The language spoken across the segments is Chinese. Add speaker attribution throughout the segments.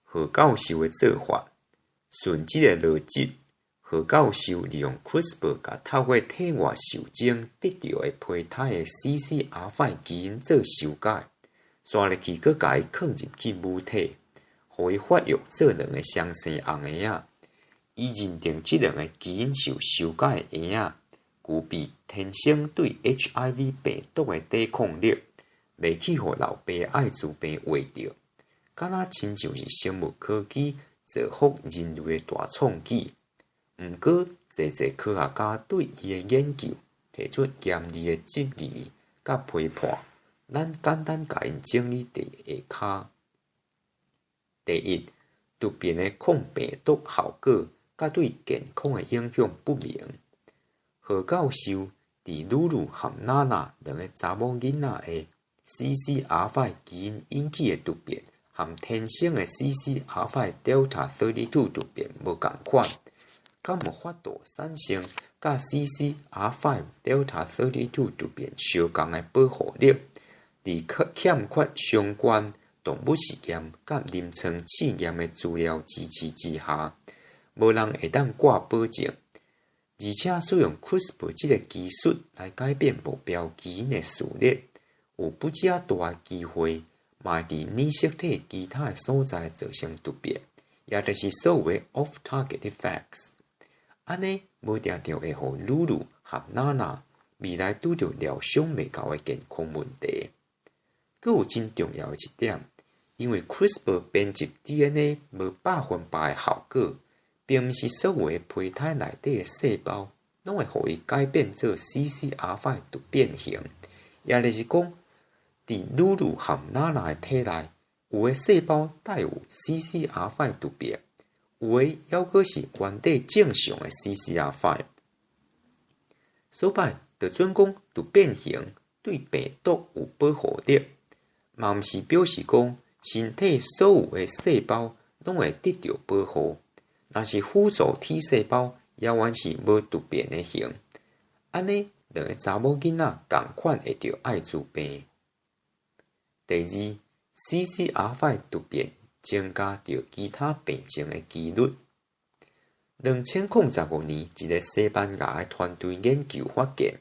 Speaker 1: 何教授的做法，顺即个逻辑，何教授利用 CRISPR 甲透过体外受精得到的胚胎的 CCR5 基因做修改，刷入去佮甲伊放入去母体，互伊发育做2个双生红婴仔。伊认定即2个基因受修改的婴仔具备天生对 HIV 病毒的抵抗力，袂去互老爸艾滋病患着，敢若亲像是生物科技造福人类的大创举。毋过，侪科学家对伊的研究提出严厉的质疑甲批判。咱简单甲因整理伫下骹。第一，突变的抗病毒效果甲对健康的影响不明。何教授伫露露和娜娜2个查某囡仔的 CCR5 基因引起的突变，和天生的 CCR5 Delta 32突变无共款，敢有法度产生甲 CCR5 Delta 32突变相共的保护力？伫欠缺相关动物实验甲临床试验的资料支持之下，无人会当挂保证。而且使用 CRISPR 这个技术来改变目标基因的序列，有不只大机会，嘛会伫染色体其他的所在造成突变，也就是所谓的 off-target effects。安尼无定定会互露露和娜娜未来拄着疗伤未够的健康问题。佫有真重要的一点，因为 CRISPR 编辑 DNA 无100%的效果，并毋是所有的胚胎内底的细胞拢会互伊改变做 CCR5 突变型，也就是讲，伫露露和娜娜的体内，有的细胞带有 CCR5 突变，有的犹佫是原底正常的 CCR5。所摆就准讲突变型对病毒有保护力，嘛毋是表示讲身体所有的细胞拢会得到保护。若是辅助 T 细胞也原是无突变的型，安尼2个查某囡仔共款会得艾滋病。第二 ，CCR5 突变增加着其他病症的几率。2015年，一个西班牙的团队研究发现，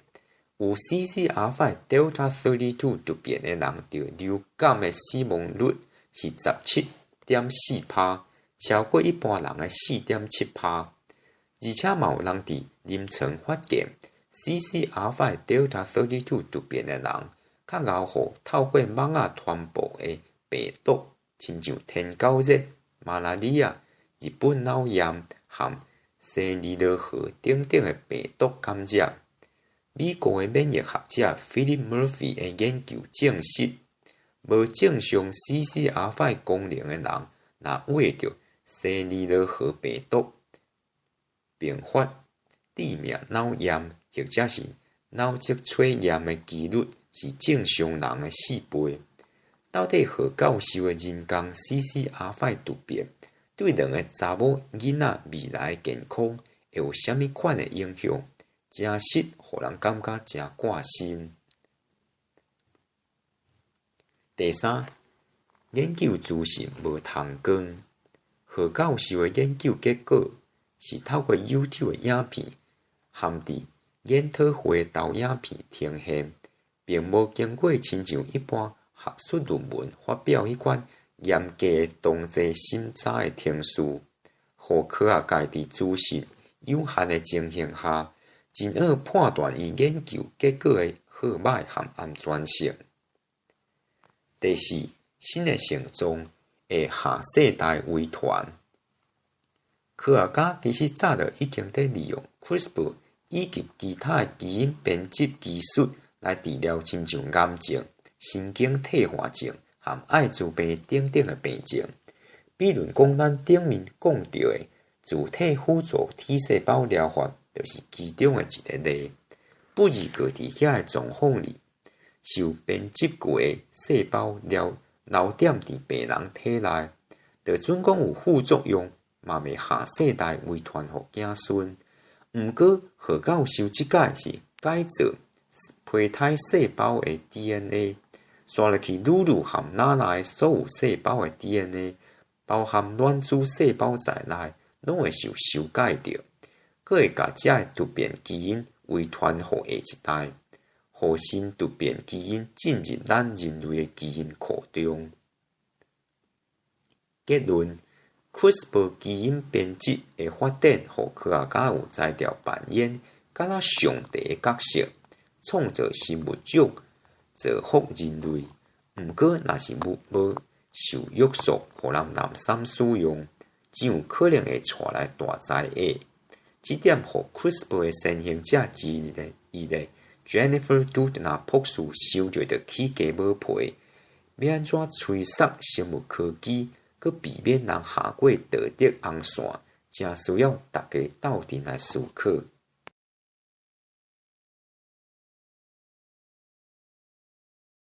Speaker 1: 有 CCR5 Delta 32突变的人着流感的死亡率是 17.4%， 超过一般人的 4.7%。而且嘛有人伫临床发现 ，CCR5 Delta 32突变的人，较熬互透过蚊仔传播的病毒，亲像天狗热、马拉利亚、日本脑炎和生理热河等等的病毒感染。美国的免疫学者 Philip Murphy 的研究证实，无正常 CCR5 功能的人，若握着生理热河病毒，并发致命脑炎或者是脑脊髓炎的几率是正常人的4倍。到底何教授的人工 CCR5 突变对2个查某囡仔未来的健康会有啥物款的影响？真实互人感觉真挂心。第三，研究资讯无通光。何教授的研究结果是透过 YouTube 的影片含伫研讨会投影片呈现，并无经过亲像一般学术论文发表迄款严格的同齐审查的程序，互科学界伫资讯有限的情形下，真好判断伊研究结果的好歹和安全性。第四，新的性状会下世代遗传。科学家其实早就已经在利用 CRISPR 以及其他的基因编辑技术来治疗亲像癌症、神经退化症和艾滋病等等的病症。比如讲，咱顶面讲到的自体辅助 T 细胞疗法，就是其中的一个例。不日过伫遐的状况里，受编辑过的细胞留点伫病人体内，就准讲有副作用，嘛袂下世代遗传互子孙。毋过，何教授即届是改造胚胎细胞的 DNA， 刷入去露露和娜娜的所有细胞的 DNA，包含卵子细胞在内，拢会受修改着，佫会甲这个突变基因遗传互下一代，互新突变基因进入咱人类的基因库中。结论 ：CRISPR 基因编辑的发展，互科学家有才调扮演敢若上帝的角色，创造新物种，造福人类。毋过，若是无受约束，互人滥散使用，真有可能会带来大灾厄。这点互 CRISPR 的先行者之一的 Jennifer Doudna 博士收着着起鸡母皮，要安怎催促生物科技，佮避免人下过道德红线，正需要大家斗阵来思考。